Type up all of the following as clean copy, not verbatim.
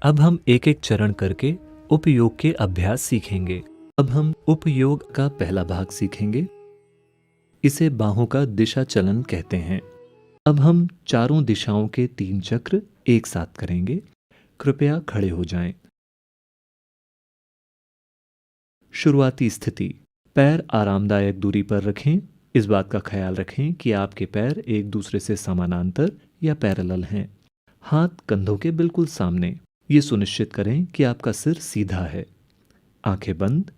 अब हम एक एक चरण करके उपयोग के अभ्यास सीखेंगे। अब हम उपयोग का पहला भाग सीखेंगे। इसे बाहों का दिशा चलन कहते हैं। अब हम चारों दिशाओं के 3 चक्र एक साथ करेंगे। कृपया खड़े हो जाएं। शुरुआती स्थिति। पैर आरामदायक दूरी पर रखें। इस बात का ख्याल रखें कि आपके पैर एक दूसरे से समानांतर या पैरेलल हैं। हाथ कंधों के बिल्कुल सामने। ये सुनिश्चित करें कि आपका सिर सीधा है। आंखें बंद।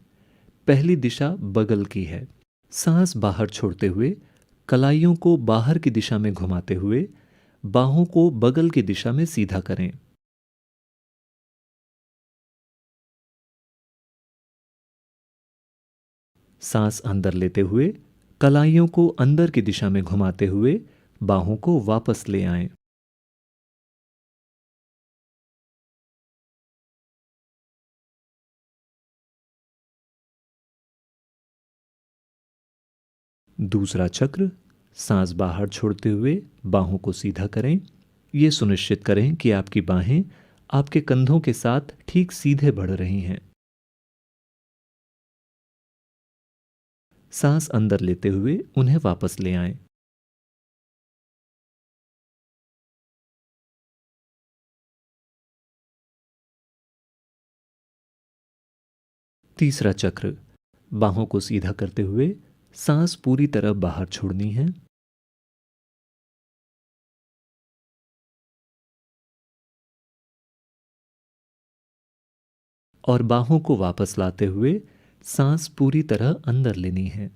पहली दिशा बगल की है। सांस बाहर छोड़ते हुए कलाइयों को बाहर की दिशा में घुमाते हुए बाहों को बगल की दिशा में सीधा करें। सांस अंदर लेते हुए कलाइयों को अंदर की दिशा में घुमाते हुए बाहों को वापस ले आएं। दूसरा चक्र। सांस बाहर छोड़ते हुए बाहों को सीधा करें। ये सुनिश्चित करें कि आपकी बाहें आपके कंधों के साथ ठीक सीधे बढ़ रही हैं। सांस अंदर लेते हुए उन्हें वापस ले आएं। तीसरा चक्र। बाहों को सीधा करते हुए सांस पूरी तरह बाहर छोड़नी है। और बाहों को वापस लाते हुए सांस पूरी तरह अंदर लेनी है।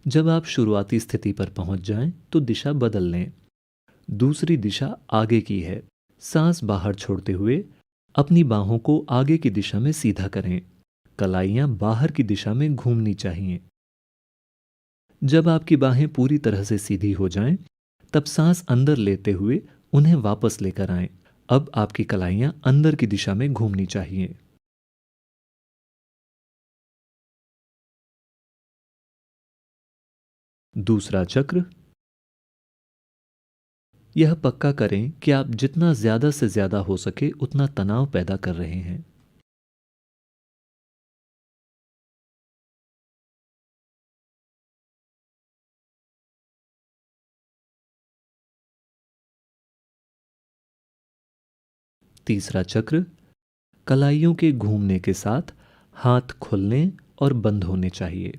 जब आप शुरुआती स्थिति पर पहुंच जाएं तो दिशा बदल लें। दूसरी दिशा आगे की है। सांस बाहर छोड़ते हुए अपनी बाहों को आगे की दिशा में सीधा करें। कलाइयां बाहर की दिशा में घूमनी चाहिए। जब आपकी बाहें पूरी तरह से सीधी हो जाएं, तब सांस अंदर लेते हुए उन्हें वापस लेकर आएं। अब आपकी कलाइयां अंदर की दिशा में घूमनी चाहिए। दूसरा चक्र। यह पक्का करें कि आप जितना ज्यादा से ज्यादा हो सके उतना तनाव पैदा कर रहे हैं। तीसरा चक्र। कलाइयों के घूमने के साथ हाथ खुलने और बंद होने चाहिए।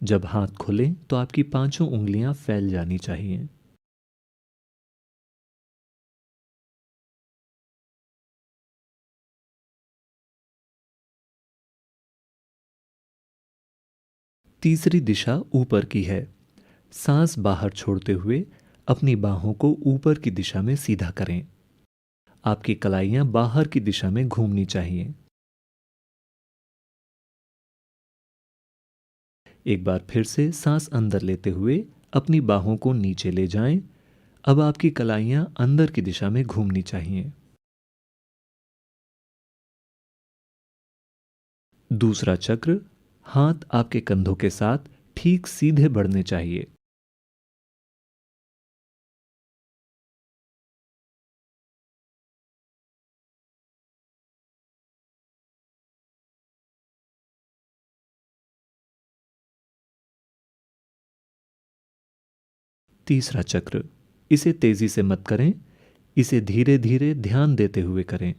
जब हाथ खुलें तो आपकी पांचों उंगलियां फैल जानी चाहिए। तीसरी दिशा ऊपर की है। सांस बाहर छोड़ते हुए अपनी बाहों को ऊपर की दिशा में सीधा करें। आपकी कलाइयां बाहर की दिशा में घूमनी चाहिए। एक बार फिर से सांस अंदर लेते हुए अपनी बाहों को नीचे ले जाएं। अब आपकी कलाइयां अंदर की दिशा में घूमनी चाहिए। दूसरा चक्र। हाथ आपके कंधों के साथ ठीक सीधे बढ़ने चाहिए। तीसरा चक्र। इसे तेजी से मत करें। इसे धीरे धीरे ध्यान देते हुए करें।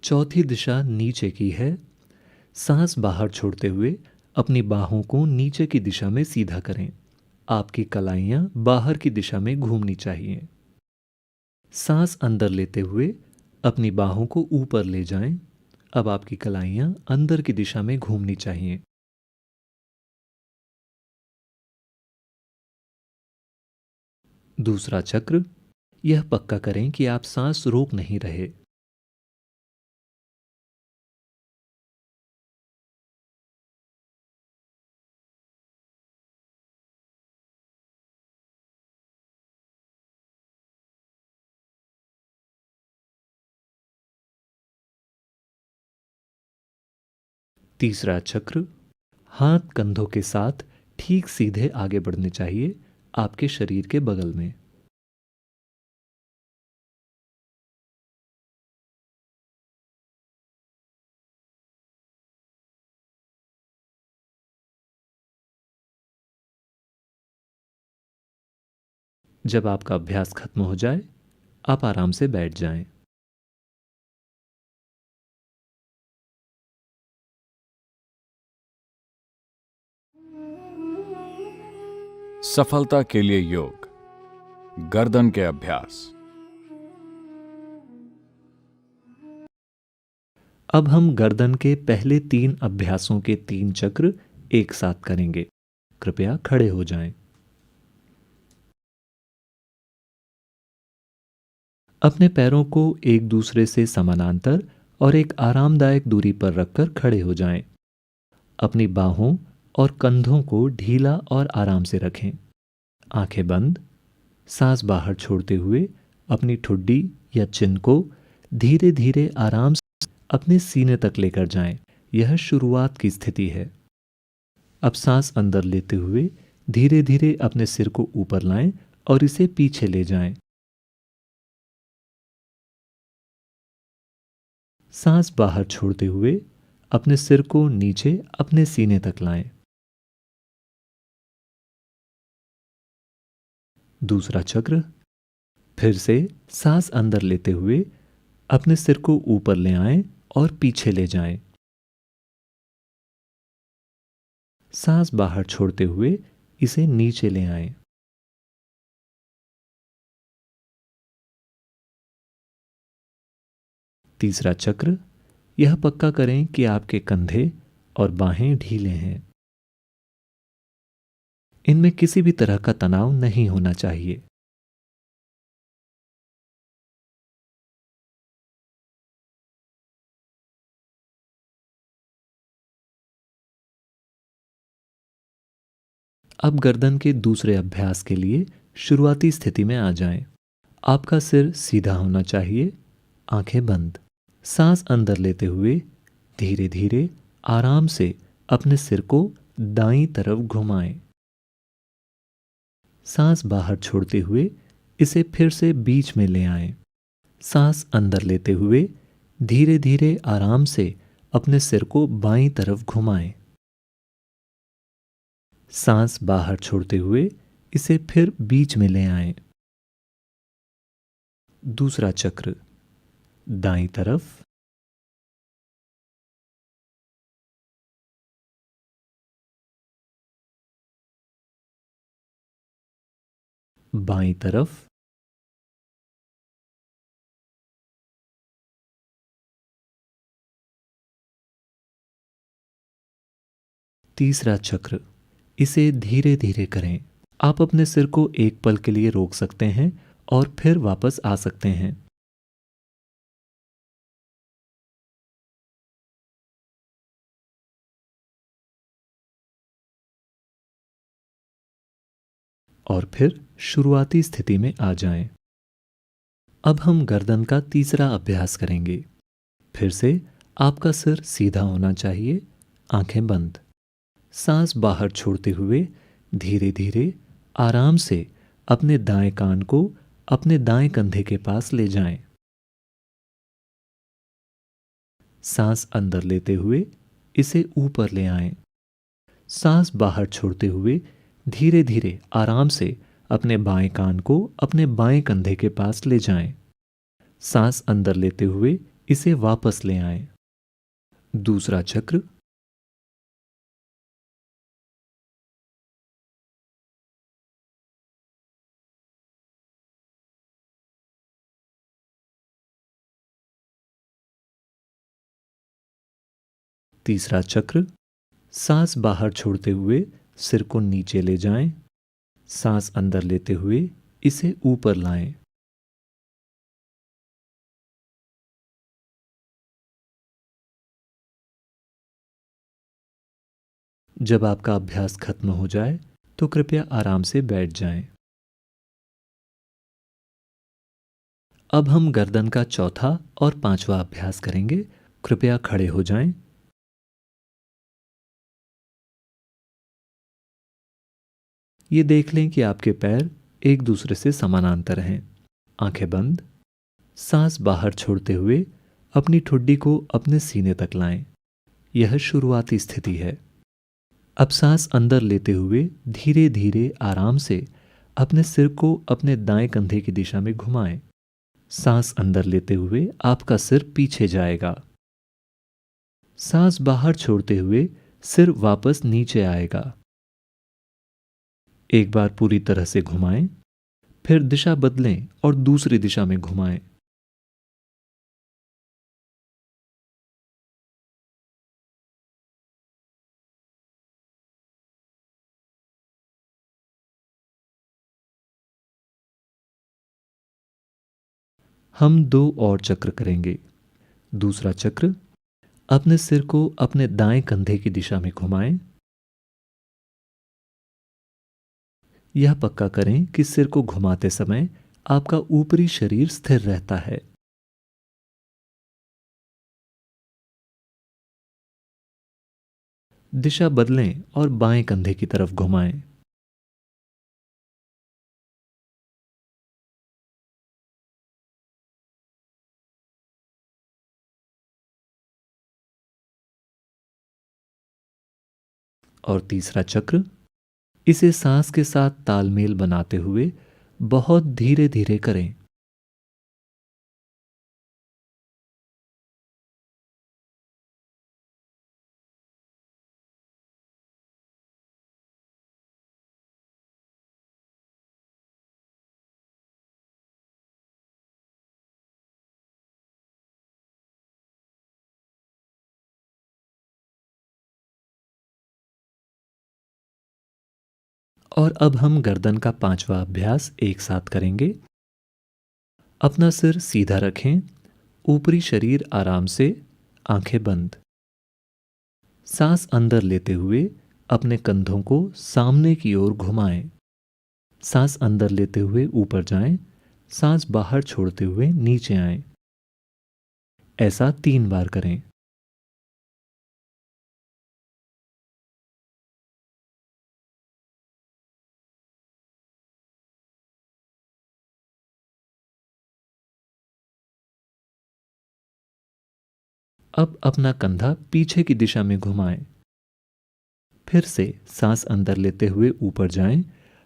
चौथी दिशा नीचे की है। सांस बाहर छोड़ते हुए अपनी बाहों को नीचे की दिशा में सीधा करें। आपकी कलाइयां बाहर की दिशा में घूमनी चाहिए। सांस अंदर लेते हुए अपनी बाहों को ऊपर ले जाएं। अब आपकी कलाइयां अंदर की दिशा में घूमनी चाहिए। दूसरा चक्र। यह पक्का करें कि आप सांस रोक नहीं रहे। तीसरा चक्र, हाथ कंधों के साथ ठीक सीधे आगे बढ़ने चाहिए, आपके शरीर के बगल में। जब आपका अभ्यास खत्म हो जाए, आप आराम से बैठ जाएं। सफलता के लिए योग, गर्दन के अभ्यास। अब हम गर्दन के पहले 3 अभ्यासों के 3 चक्र एक साथ करेंगे। कृपया खड़े हो जाएं। अपने पैरों को एक दूसरे से समानांतर और एक आरामदायक दूरी पर रखकर खड़े हो जाएं। अपनी बाहों और कंधों को ढीला और आराम से रखें। आंखें बंद, सांस बाहर छोड़ते हुए अपनी ठुड्डी या चिन को धीरे धीरे आराम से अपने सीने तक लेकर जाएं। यह शुरुआत की स्थिति है। अब सांस अंदर लेते हुए धीरे धीरे अपने सिर को ऊपर लाएं और इसे पीछे ले जाएं। सांस बाहर छोड़ते हुए अपने सिर को नीचे अपने सीने तक लाएं। दूसरा चक्र, फिर से सांस अंदर लेते हुए अपने सिर को ऊपर ले आएं और पीछे ले जाएं। सांस बाहर छोड़ते हुए इसे नीचे ले आएं। तीसरा चक्र, यह पक्का करें कि आपके कंधे और बाहें ढीले हैं। इनमें किसी भी तरह का तनाव नहीं होना चाहिए। अब गर्दन के दूसरे अभ्यास के लिए शुरुआती स्थिति में आ जाएं। आपका सिर सीधा होना चाहिए, आंखें बंद। सांस अंदर लेते हुए धीरे धीरे आराम से अपने सिर को दाईं तरफ घुमाएं। सांस बाहर छोड़ते हुए इसे फिर से बीच में ले आएं। सांस अंदर लेते हुए धीरे धीरे आराम से अपने सिर को बाईं तरफ घुमाएं। सांस बाहर छोड़ते हुए इसे फिर बीच में ले आएं। दूसरा चक्र, दाईं तरफ, बाईं तरफ, तीसरा चक्र। इसे धीरे धीरे करें। आप अपने सिर को एक पल के लिए रोक सकते हैं और फिर वापस आ सकते हैं। और फिर शुरुआती स्थिति में आ जाएं। अब हम गर्दन का तीसरा अभ्यास करेंगे। फिर से आपका सिर सीधा होना चाहिए, आंखें बंद। सांस बाहर छोड़ते हुए धीरे धीरे आराम से अपने दाएं कान को अपने दाएं कंधे के पास ले जाएं। सांस अंदर लेते हुए इसे ऊपर ले आएं। सांस बाहर छोड़ते हुए धीरे धीरे आराम से अपने बाएं कान को अपने बाएं कंधे के पास ले जाएं। सांस अंदर लेते हुए इसे वापस ले आएं। दूसरा चक्र, तीसरा चक्र। सांस बाहर छोड़ते हुए सिर को नीचे ले जाएं। सांस अंदर लेते हुए इसे ऊपर लाएं। जब आपका अभ्यास खत्म हो जाए तो कृपया आराम से बैठ जाएं। अब हम गर्दन का चौथा और पांचवा अभ्यास करेंगे। कृपया खड़े हो जाएं। ये देख लें कि आपके पैर एक दूसरे से समानांतर हैं। आंखें बंद। सांस बाहर छोड़ते हुए अपनी ठुड्डी को अपने सीने तक लाएं। यह शुरुआती स्थिति है। अब सांस अंदर लेते हुए धीरे धीरे आराम से अपने सिर को अपने दाएं कंधे की दिशा में घुमाएं। सांस अंदर लेते हुए आपका सिर पीछे जाएगा। सांस बाहर छोड़ते हुए सिर वापस नीचे आएगा। एक बार पूरी तरह से घुमाएं, फिर दिशा बदलें और दूसरी दिशा में घुमाएं। हम 2 और चक्र करेंगे। दूसरा चक्र, अपने सिर को अपने दाएं कंधे की दिशा में घुमाएं। यह पक्का करें कि सिर को घुमाते समय आपका ऊपरी शरीर स्थिर रहता है। दिशा बदलें और बाएं कंधे की तरफ घुमाएं। और तीसरा चक्र, इसे सांस के साथ तालमेल बनाते हुए बहुत धीरे धीरे करें। और अब हम गर्दन का 5वां अभ्यास एक साथ करेंगे। अपना सिर सीधा रखें, ऊपरी शरीर आराम से, आंखें बंद। सांस अंदर लेते हुए अपने कंधों को सामने की ओर घुमाएं। सांस अंदर लेते हुए ऊपर जाएं, सांस बाहर छोड़ते हुए नीचे आएं। ऐसा 3 बार करें। अब अपना कंधा पीछे की दिशा में घुमाएं। फिर से सांस अंदर लेते हुए ऊपर जाएं,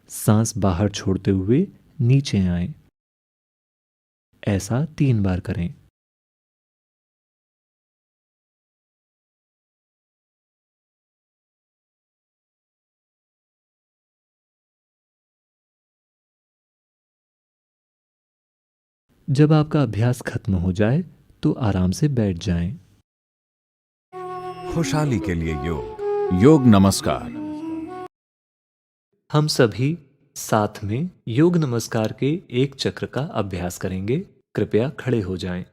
सांस बाहर छोड़ते हुए नीचे आएं। ऐसा 3 बार करें। जब आपका अभ्यास खत्म हो जाए तो आराम से बैठ जाएं। खुशहाली के लिए योग। योग नमस्कार। हम सभी साथ में योग नमस्कार के एक चक्र का अभ्यास करेंगे। कृपया खड़े हो जाएं।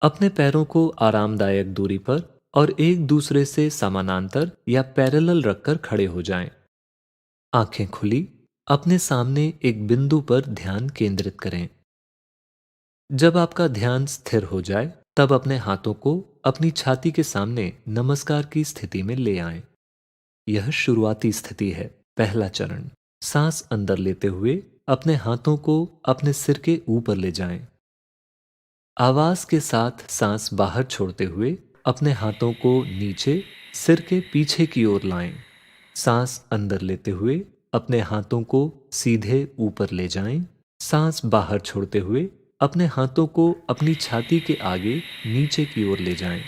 अपने पैरों को आरामदायक दूरी पर और एक दूसरे से समानांतर या पैरेलल रखकर खड़े हो जाएं। आंखें खुली, अपने सामने एक बिंदु पर ध्यान केंद्रित करें। जब आपका ध्यान स्थिर हो जाए, तब अपने हाथों को अपनी छाती के सामने नमस्कार की स्थिति में ले आएं। यह शुरुआती स्थिति है। पहला चरण, सांस अंदर लेते हुए अपने हाथों को अपने सिर के ऊपर ले जाएं। आवाज के साथ सांस बाहर छोड़ते हुए अपने हाथों को नीचे सिर के पीछे की ओर लाएं। सांस अंदर लेते हुए अपने हाथों को सीधे ऊपर ले जाएं। सांस बाहर छोड़ते हुए अपने हाथों को अपनी छाती के आगे नीचे की ओर ले जाएं।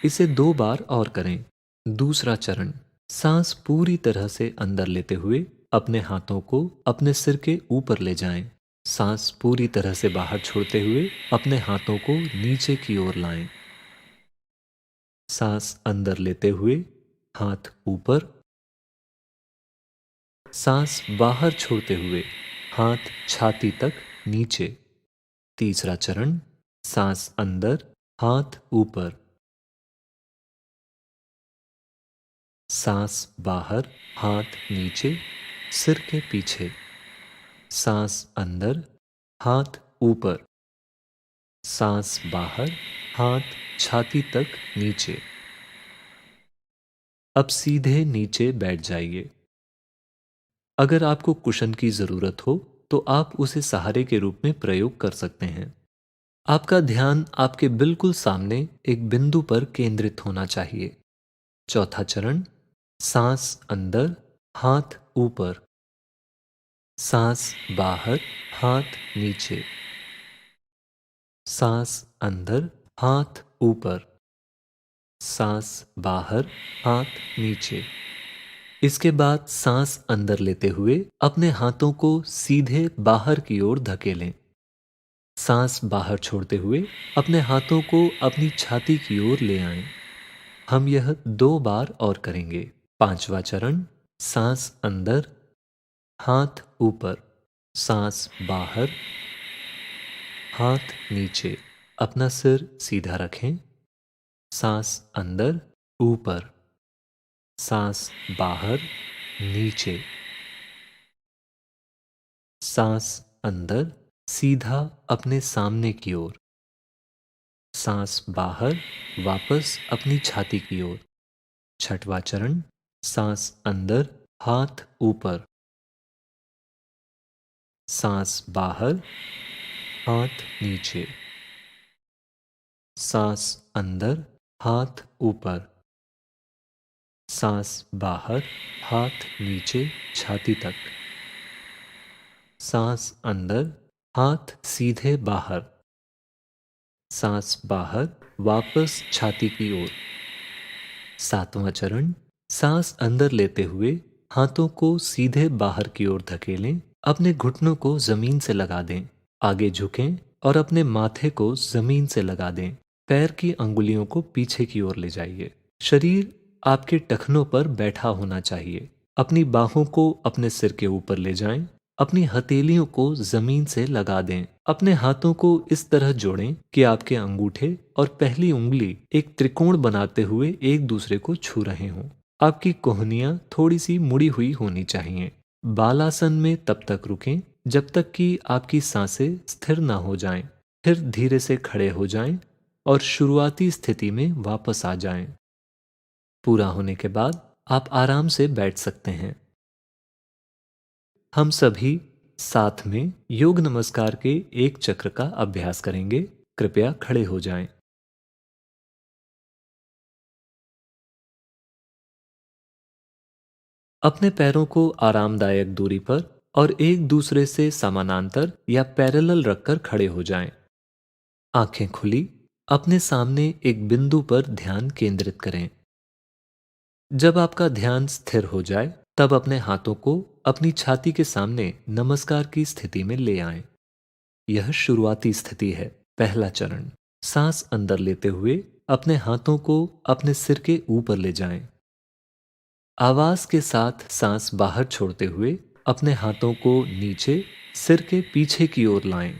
इसे 2 बार और करें। दूसरा चरण, सांस पूरी तरह से अंदर लेते हुए अपने हाथों को अपने सिर के ऊपर ले जाएं। सांस पूरी तरह से बाहर छोड़ते हुए अपने हाथों को नीचे की ओर लाएं। सांस अंदर लेते हुए हाथ ऊपर, सांस बाहर छोड़ते हुए हाथ छाती तक नीचे। तीसरा चरण, सांस अंदर, हाथ ऊपर, सांस बाहर, हाथ नीचे, सिर के पीछे। सांस अंदर, हाथ ऊपर, सांस बाहर, हाथ छाती तक नीचे। अब सीधे नीचे बैठ जाइए। अगर आपको कुशन की ज़रूरत हो तो आप उसे सहारे के रूप में प्रयोग कर सकते हैं। आपका ध्यान आपके बिल्कुल सामने एक बिंदु पर केंद्रित होना चाहिए। चौथा चरण, सांस अंदर, हाथ ऊपर, सांस बाहर, हाथ नीचे, सांस अंदर, हाथ ऊपर, सांस बाहर, हाथ नीचे। इसके बाद सांस अंदर लेते हुए अपने हाथों को सीधे बाहर की ओर धकेलें। सांस बाहर छोड़ते हुए अपने हाथों को अपनी छाती की ओर ले आएं। हम यह 2 बार और करेंगे। पांचवा चरण, सांस अंदर, हाथ ऊपर, सांस बाहर, हाथ नीचे। अपना सिर सीधा रखें। सांस अंदर, ऊपर, सांस बाहर, नीचे, सांस अंदर, सीधा अपने सामने की ओर, सांस बाहर, वापस अपनी छाती की ओर। छठवां चरण, सांस अंदर, हाथ ऊपर, सांस बाहर, हाथ नीचे, सांस अंदर, हाथ ऊपर, सांस बाहर, हाथ नीचे छाती तक, सांस अंदर, हाथ सीधे बाहर, सांस बाहर, वापस छाती की ओर। सातवां चरण, सांस अंदर लेते हुए हाथों को सीधे बाहर की ओर धकेलें। अपने घुटनों को जमीन से लगा दें। आगे झुकें और अपने माथे को जमीन से लगा दें। पैर की अंगुलियों को पीछे की ओर ले जाइए। शरीर आपके टखनों पर बैठा होना चाहिए। अपनी बाहों को अपने सिर के ऊपर ले जाएं। अपनी हथेलियों को जमीन से लगा दें। अपने हाथों को इस तरह जोड़ें कि आपके अंगूठे और पहली उंगली एक त्रिकोण बनाते हुए एक दूसरे को छू रहे हों। आपकी कोहनियां थोड़ी सी मुड़ी हुई होनी चाहिए। बालासन में तब तक रुकें जब तक कि आपकी सांसें स्थिर ना हो जाएं। फिर धीरे से खड़े हो जाएं और शुरुआती स्थिति में वापस आ जाएं। पूरा होने के बाद आप आराम से बैठ सकते हैं। हम सभी साथ में योग नमस्कार के एक चक्र का अभ्यास करेंगे। कृपया खड़े हो जाएं। अपने पैरों को आरामदायक दूरी पर और एक दूसरे से समानांतर या पैरेलल रखकर खड़े हो जाएं। आंखें खुली, अपने सामने एक बिंदु पर ध्यान केंद्रित करें। जब आपका ध्यान स्थिर हो जाए, तब अपने हाथों को अपनी छाती के सामने नमस्कार की स्थिति में ले आएं। यह शुरुआती स्थिति है। पहला चरण, सांस अंदर लेते हुए अपने हाथों को अपने सिर के ऊपर ले जाएं। आवाज के साथ सांस बाहर छोड़ते हुए अपने हाथों को नीचे सिर के पीछे की ओर लाएं।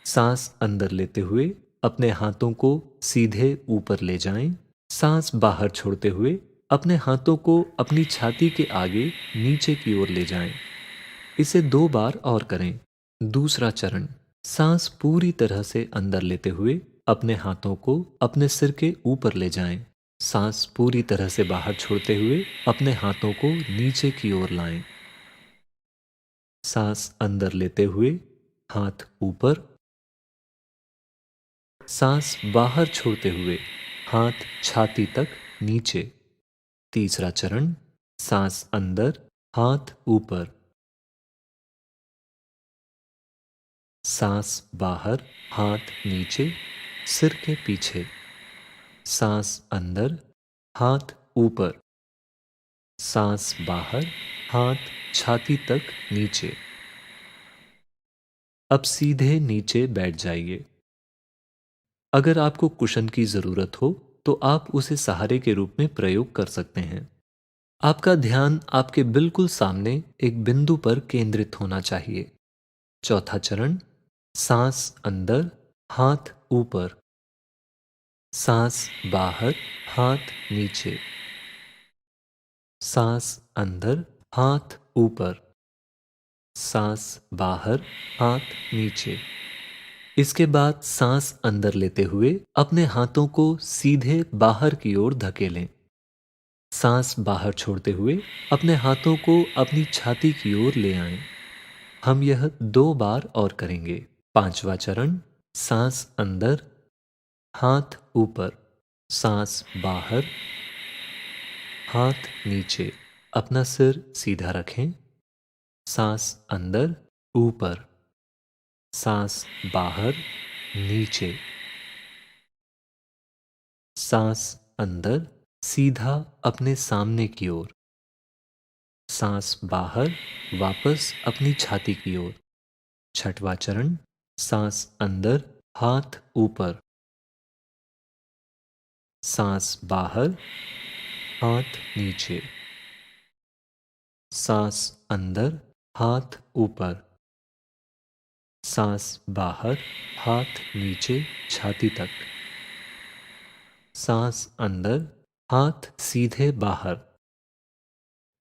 सांस अंदर लेते हुए अपने हाथों को सीधे ऊपर ले जाएं। सांस बाहर छोड़ते हुए अपने हाथों को अपनी छाती के आगे नीचे की ओर ले जाएं। इसे 2 बार और करें। दूसरा चरण, सांस पूरी तरह से अंदर लेते हुए अपने हाथों को अपने सिर के ऊपर ले जाएं। सांस पूरी तरह से बाहर छोड़ते हुए अपने हाथों को नीचे की ओर लाएं। सांस अंदर लेते हुए हाथ ऊपर, सांस बाहर छोड़ते हुए हाथ छाती तक नीचे। तीसरा चरण, सांस अंदर, हाथ ऊपर, सांस बाहर, हाथ नीचे सिर के पीछे, सांस अंदर, हाथ ऊपर, सांस बाहर, हाथ छाती तक नीचे। अब सीधे नीचे बैठ जाइए। अगर आपको कुशन की ज़रूरत हो तो आप उसे सहारे के रूप में प्रयोग कर सकते हैं। आपका ध्यान आपके बिल्कुल सामने एक बिंदु पर केंद्रित होना चाहिए। चौथा चरण, सांस अंदर, हाथ ऊपर, सांस बाहर, हाथ नीचे, सांस अंदर, हाथ ऊपर, सांस बाहर, हाथ नीचे। इसके बाद सांस अंदर लेते हुए अपने हाथों को सीधे बाहर की ओर धकेलें। सांस बाहर छोड़ते हुए अपने हाथों को अपनी छाती की ओर ले आएं। हम यह 2 बार और करेंगे। पांचवा चरण, सांस अंदर, हाथ ऊपर, सांस बाहर, हाथ नीचे। अपना सिर सीधा रखें। सांस अंदर, ऊपर, सांस बाहर, नीचे, सांस अंदर, सीधा अपने सामने की ओर, सांस बाहर, वापस अपनी छाती की ओर। छठवां चरण, सांस अंदर, हाथ ऊपर, सांस बाहर, हाथ नीचे, सांस अंदर, हाथ ऊपर, सांस बाहर, हाथ नीचे छाती तक, सांस अंदर, हाथ सीधे बाहर,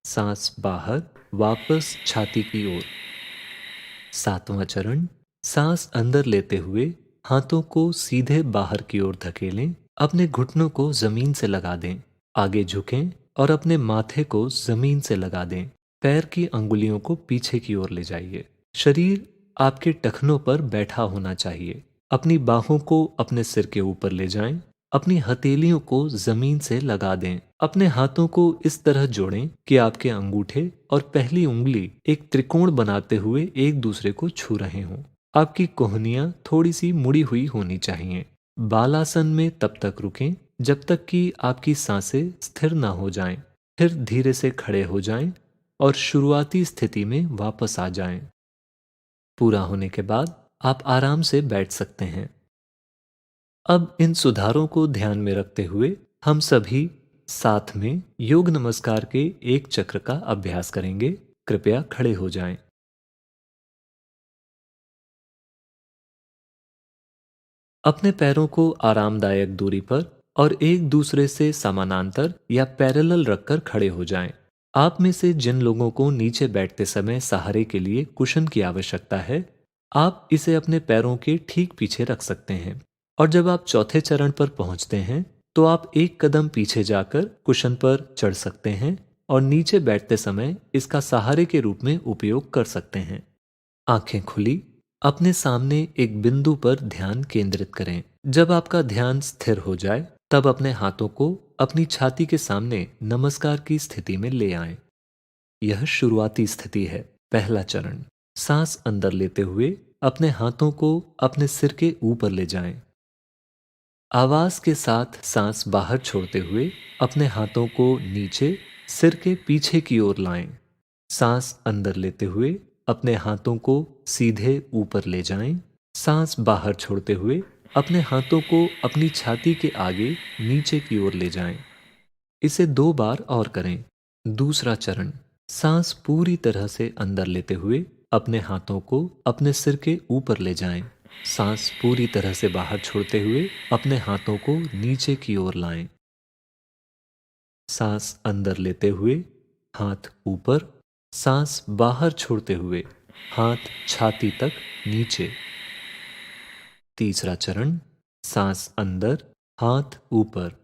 सांस बाहर, वापस छाती की ओर। सातवां चरण, सांस अंदर लेते हुए हाथों को सीधे बाहर की ओर धकेलें। अपने घुटनों को जमीन से लगा दें। आगे झुकें और अपने माथे को जमीन से लगा दें। पैर की अंगुलियों को पीछे की ओर ले जाइए। शरीर आपके टखनों पर बैठा होना चाहिए। अपनी बाहों को अपने सिर के ऊपर ले जाएं। अपनी हथेलियों को जमीन से लगा दें। अपने हाथों को इस तरह जोड़ें कि आपके अंगूठे और पहली उंगली एक त्रिकोण बनाते हुए एक दूसरे को छू रहे हों। आपकी कोहनियां थोड़ी सी मुड़ी हुई होनी चाहिए। बालासन में तब तक रुकें जब तक कि आपकी सांसें स्थिर ना हो जाएं। फिर धीरे से खड़े हो जाएं और शुरुआती स्थिति में वापस आ जाएं। पूरा होने के बाद आप आराम से बैठ सकते हैं। अब इन सुधारों को ध्यान में रखते हुए हम सभी साथ में योग नमस्कार के एक चक्र का अभ्यास करेंगे। कृपया खड़े हो जाएं। अपने पैरों को आरामदायक दूरी पर और एक दूसरे से समानांतर या पैरेलल रखकर खड़े हो जाएं। आप में से जिन लोगों को नीचे बैठते समय सहारे के लिए कुशन की आवश्यकता है, आप इसे अपने पैरों के ठीक पीछे रख सकते हैं। और जब आप चौथे चरण पर पहुंचते हैं, तो आप एक कदम पीछे जाकर कुशन पर चढ़ सकते हैं और नीचे बैठते समय इसका सहारे के रूप में उपयोग कर सकते हैं। आंखें खुली, अपने सामने एक बिंदु पर ध्यान केंद्रित करें। जब आपका ध्यान स्थिर हो जाए, तब अपने हाथों को अपनी छाती के सामने नमस्कार की स्थिति में ले आएं। यह शुरुआती स्थिति है। पहला चरण, सांस अंदर लेते हुए अपने हाथों को अपने सिर के ऊपर ले जाएं। आवाज के साथ सांस बाहर छोड़ते हुए अपने हाथों को नीचे सिर के पीछे की ओर लाएं। सांस अंदर लेते हुए अपने हाथों को सीधे ऊपर ले जाएं। सांस बाहर छोड़ते हुए अपने हाथों को अपनी छाती के आगे नीचे की ओर ले जाएं। इसे 2 बार और करें। दूसरा चरण, सांस पूरी तरह से अंदर लेते हुए अपने हाथों को अपने सिर के ऊपर ले जाएं। सांस पूरी तरह से बाहर छोड़ते हुए अपने हाथों को नीचे की ओर लाएं। सांस अंदर लेते हुए हाथ ऊपर, सांस बाहर छोड़ते हुए हाथ छाती तक नीचे। तीसरा चरण, सांस अंदर, हाथ ऊपर,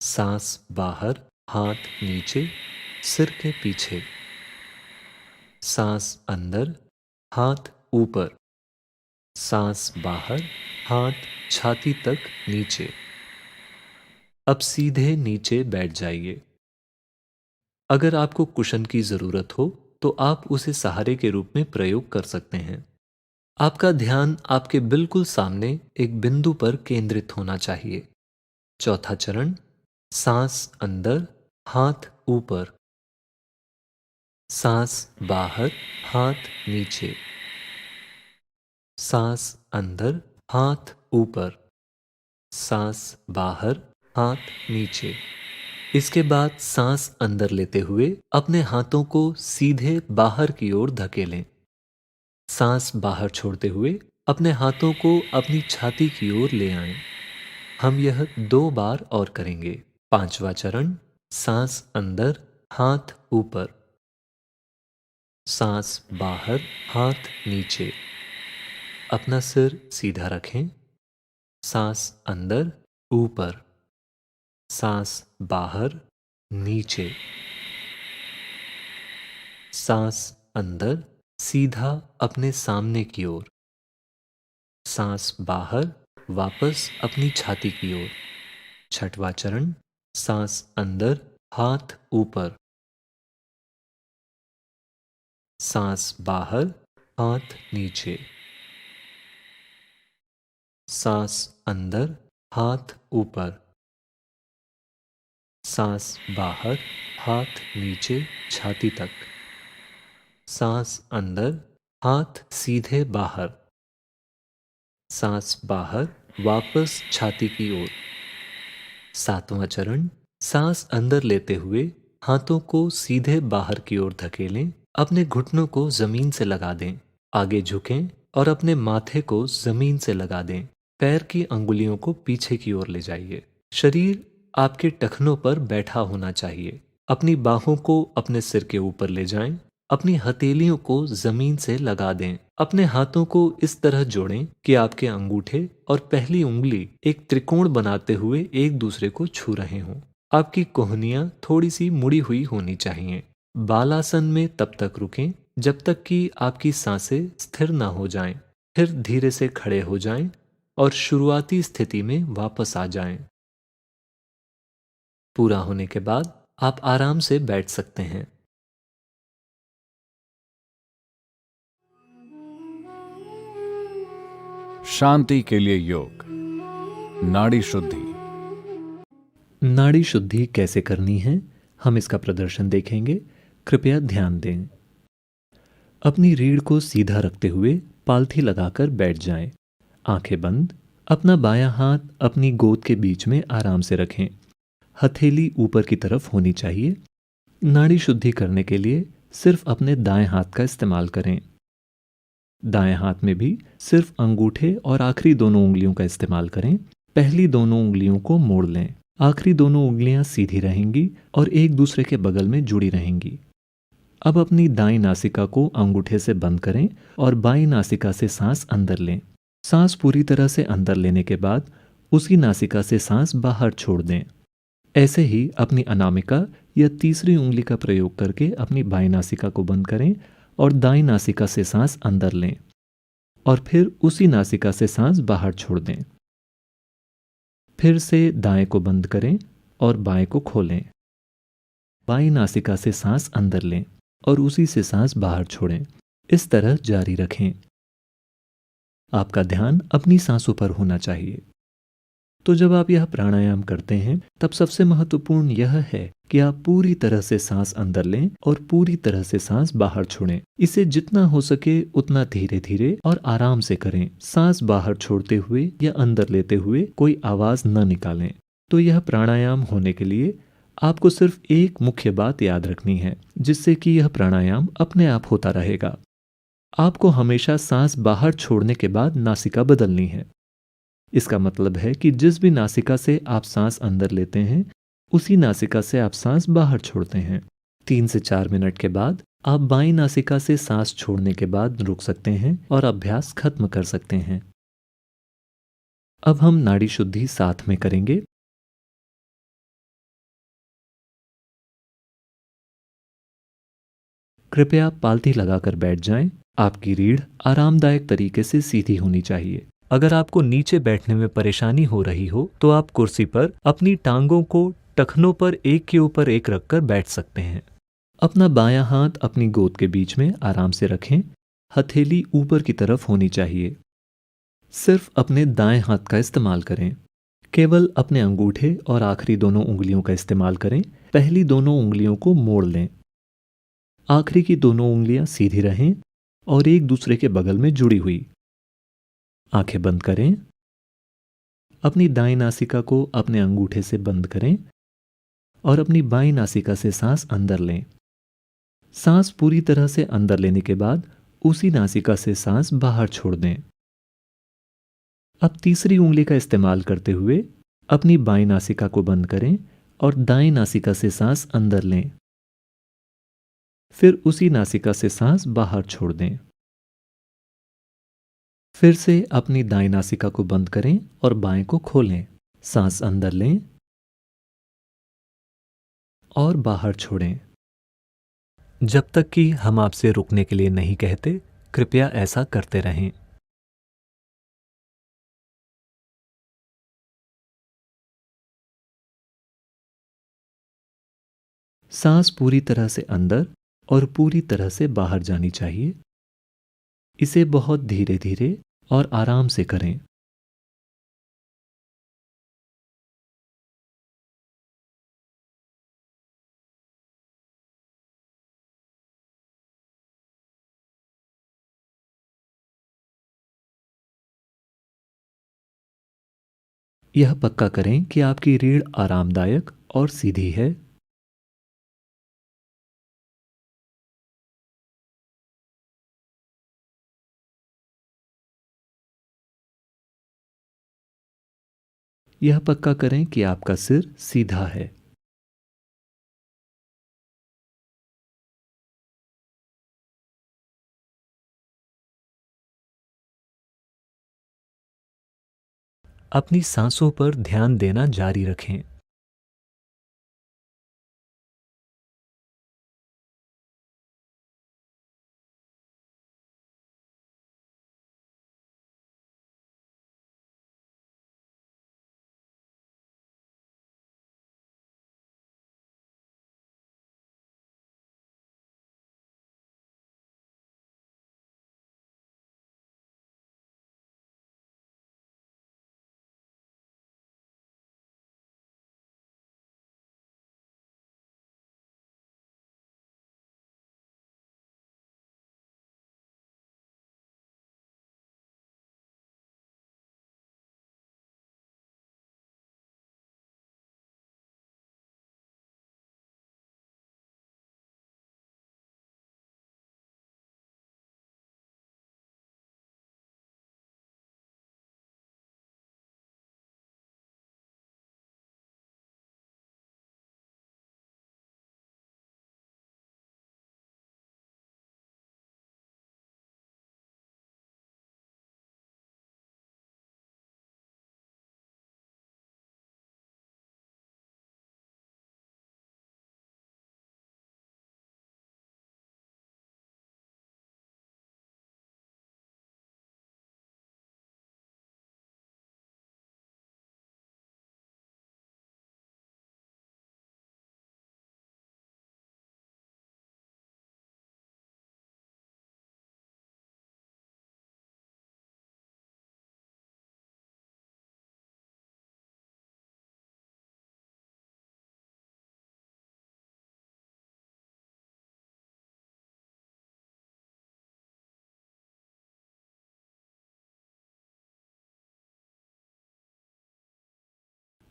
सांस बाहर, हाथ नीचे, सिर के पीछे, सांस अंदर, हाथ ऊपर, सांस बाहर, हाथ छाती तक नीचे। अब सीधे नीचे बैठ जाइए। अगर आपको कुशन की जरूरत हो तो आप उसे सहारे के रूप में प्रयोग कर सकते हैं। आपका ध्यान आपके बिल्कुल सामने एक बिंदु पर केंद्रित होना चाहिए। चौथा चरण, सांस अंदर, हाथ ऊपर, सांस बाहर, हाथ नीचे, सांस अंदर, हाथ ऊपर, सांस बाहर, हाथ नीचे। इसके बाद सांस अंदर लेते हुए अपने हाथों को सीधे बाहर की ओर धकेलें। सांस बाहर छोड़ते हुए अपने हाथों को अपनी छाती की ओर ले आएं। हम यह 2 बार और करेंगे। पांचवा चरण, सांस अंदर, हाथ ऊपर, सांस बाहर, हाथ नीचे। अपना सिर सीधा रखें। सांस अंदर, ऊपर, सांस बाहर, नीचे। सांस अंदर, सीधा अपने सामने की ओर। सांस बाहर, वापस अपनी छाती की ओर। छठवां चरण, सांस अंदर, हाथ ऊपर। सांस बाहर, हाथ नीचे। सांस अंदर, हाथ ऊपर। सांस बाहर, हाथ नीचे छाती तक। सांस अंदर, हाथ सीधे बाहर। सांस बाहर, वापस छाती की ओर। सातवां चरण, सांस अंदर लेते हुए हाथों को सीधे बाहर की ओर धकेलें। अपने घुटनों को जमीन से लगा दें। आगे झुकें और अपने माथे को जमीन से लगा दें। पैर की अंगुलियों को पीछे की ओर ले जाइए। शरीर आपके टखनों पर बैठा होना चाहिए। अपनी बाहों को अपने सिर के ऊपर ले जाएं। अपनी हथेलियों को जमीन से लगा दें। अपने हाथों को इस तरह जोड़ें कि आपके अंगूठे और पहली उंगली एक त्रिकोण बनाते हुए एक दूसरे को छू रहे हों। आपकी कोहनियां थोड़ी सी मुड़ी हुई होनी चाहिए। बालासन में तब तक रुकें जब तक कि आपकी सांसें स्थिर ना हो जाएं। फिर धीरे से खड़े हो जाएं और शुरुआती स्थिति में वापस आ जाएं। पूरा होने के बाद आप आराम से बैठ सकते हैं। शांति के लिए योग। नाड़ी शुद्धि। नाड़ी शुद्धि कैसे करनी है, हम इसका प्रदर्शन देखेंगे। कृपया ध्यान दें। अपनी रीढ़ को सीधा रखते हुए पालथी लगाकर बैठ जाएं। आंखें बंद। अपना बायां हाथ अपनी गोद के बीच में आराम से रखें। हथेली ऊपर की तरफ होनी चाहिए। नाड़ी शुद्धि करने के लिए सिर्फ अपने दाएं हाथ का इस्तेमाल करें। दाएं हाथ में भी सिर्फ अंगूठे और आखिरी दोनों उंगलियों का इस्तेमाल करें। पहली दोनों उंगलियों को मोड़ लें। आखिरी दोनों उंगलियां सीधी रहेंगी और एक दूसरे के बगल में जुड़ी रहेंगी। अब अपनी दाईं नासिका को अंगूठे से बंद करें और बाईं नासिका से सांस अंदर लें। सांस पूरी तरह से अंदर लेने के बाद उसी नासिका से सांस बाहर छोड़ दें। ऐसे ही अपनी अनामिका या तीसरी उंगली का प्रयोग करके अपनी बाईं नासिका को बंद करें और दाईं नासिका से सांस अंदर लें और फिर उसी नासिका से सांस बाहर छोड़ दें। फिर से दाएं को बंद करें और बाएं को खोलें। बाईं नासिका से सांस अंदर लें और उसी से सांस बाहर छोड़ें। इस तरह जारी रखें। आपका ध्यान अपनी सांसों पर होना चाहिए। तो जब आप यह प्राणायाम करते हैं तब सबसे महत्वपूर्ण यह है कि आप पूरी तरह से सांस अंदर लें और पूरी तरह से सांस बाहर छोड़ें। इसे जितना हो सके उतना धीरे धीरे और आराम से करें। सांस बाहर छोड़ते हुए या अंदर लेते हुए कोई आवाज न निकालें। तो यह प्राणायाम होने के लिए आपको सिर्फ एक मुख्य बात याद रखनी है, जिससे कि यह प्राणायाम अपने आप होता रहेगा। आपको हमेशा सांस बाहर छोड़ने के बाद नासिका बदलनी है। इसका मतलब है कि जिस भी नासिका से आप सांस अंदर लेते हैं उसी नासिका से आप सांस बाहर छोड़ते हैं। 3 से 4 मिनट के बाद आप बाईं नासिका से सांस छोड़ने के बाद रुक सकते हैं और अभ्यास खत्म कर सकते हैं। अब हम नाड़ी शुद्धि साथ में करेंगे। कृपया पालथी लगाकर बैठ जाएं। आपकी रीढ़ आरामदायक तरीके से सीधी होनी चाहिए। अगर आपको नीचे बैठने में परेशानी हो रही हो तो आप कुर्सी पर अपनी टांगों को टखनों पर एक के ऊपर एक रखकर बैठ सकते हैं। अपना बायां हाथ अपनी गोद के बीच में आराम से रखें। हथेली ऊपर की तरफ होनी चाहिए। सिर्फ अपने दाएं हाथ का इस्तेमाल करें। केवल अपने अंगूठे और आखिरी दोनों उंगलियों का इस्तेमाल करें। पहली दोनों उंगलियों को मोड़ लें। आखिरी की दोनों उंगलियां सीधी रहें और एक दूसरे के बगल में जुड़ी हुई। आंखें बंद करें। अपनी दाईं नासिका को अपने अंगूठे से बंद करें और अपनी बाईं नासिका से सांस अंदर लें। सांस पूरी तरह से अंदर लेने के बाद उसी नासिका से सांस बाहर छोड़ दें। अब तीसरी उंगली का इस्तेमाल करते हुए अपनी बाईं नासिका को बंद करें और दाईं नासिका से सांस अंदर लें। फिर उसी नासिका से सांस बाहर छोड़ दें। फिर से अपनी दाईं नासिका को बंद करें और बाएं को खोलें। सांस अंदर लें और बाहर छोड़ें। जब तक कि हम आपसे रुकने के लिए नहीं कहते, कृपया ऐसा करते रहें। सांस पूरी तरह से अंदर और पूरी तरह से बाहर जानी चाहिए। इसे बहुत धीरे धीरे और आराम से करें। यह पक्का करें कि आपकी रीढ़ आरामदायक और सीधी है। यह पक्का करें कि आपका सिर सीधा है। अपनी सांसों पर ध्यान देना जारी रखें।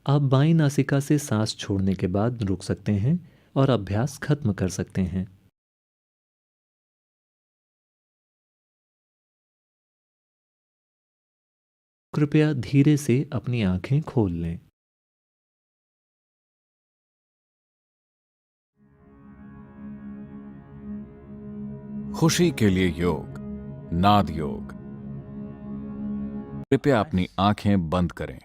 आप बाईं नासिका से सांस छोड़ने के बाद रुक सकते हैं और अभ्यास खत्म कर सकते हैं। कृपया धीरे से अपनी आंखें खोल लें। खुशी के लिए योग, नाद योग। कृपया अपनी आंखें बंद करें।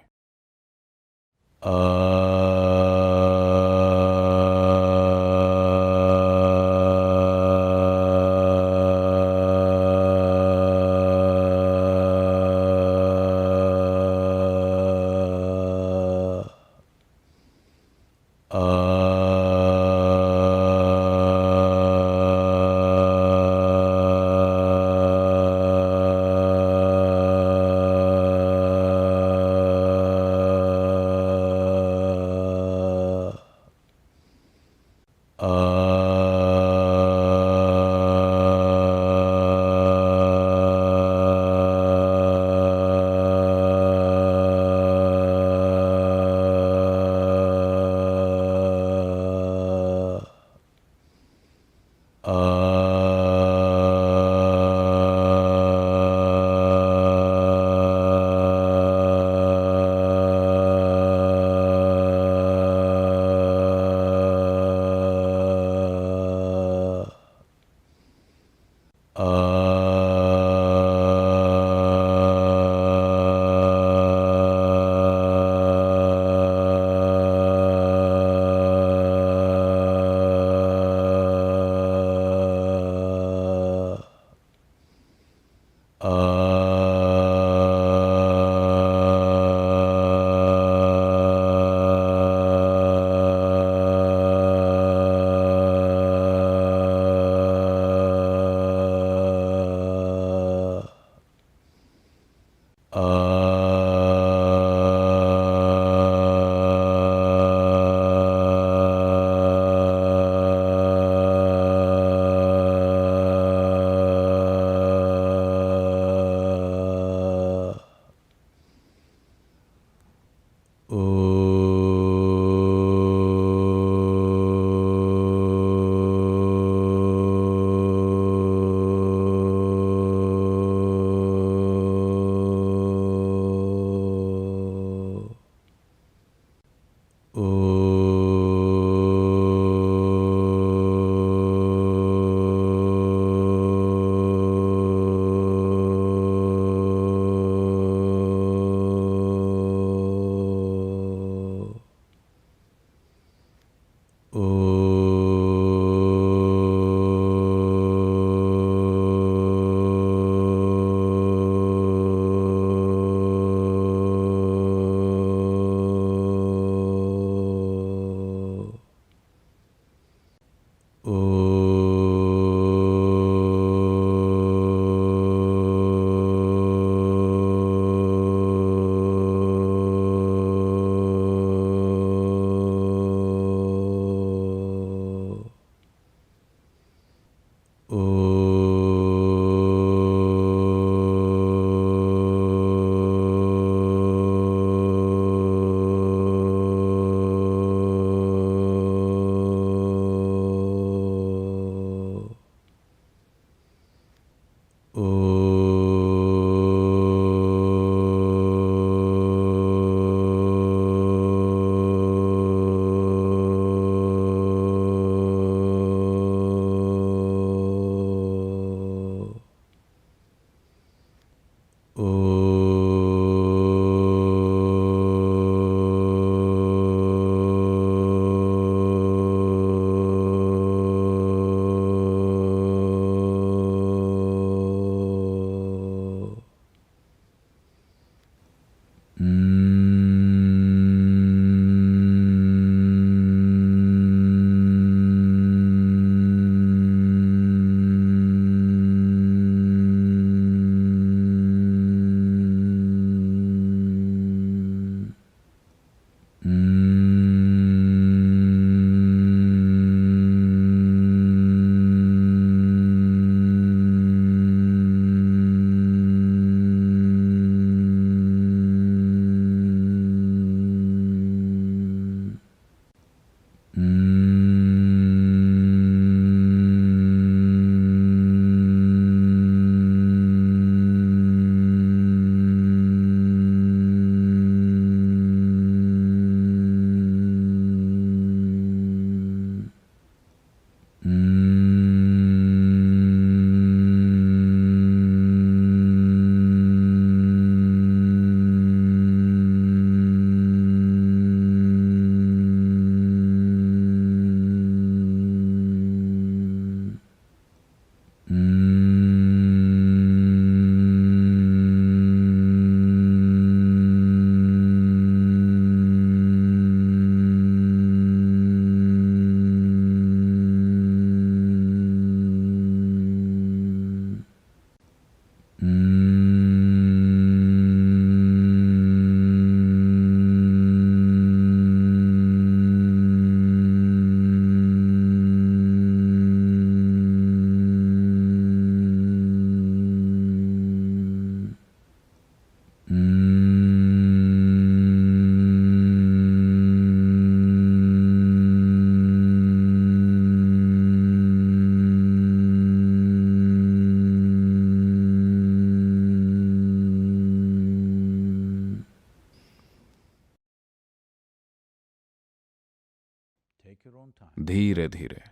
धीरे धीरे,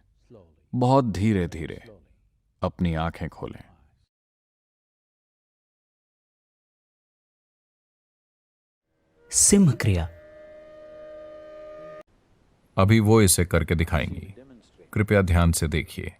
बहुत धीरे धीरे अपनी आंखें खोलें। सिंह क्रिया। अभी वो इसे करके दिखाएंगी, कृपया ध्यान से देखिए।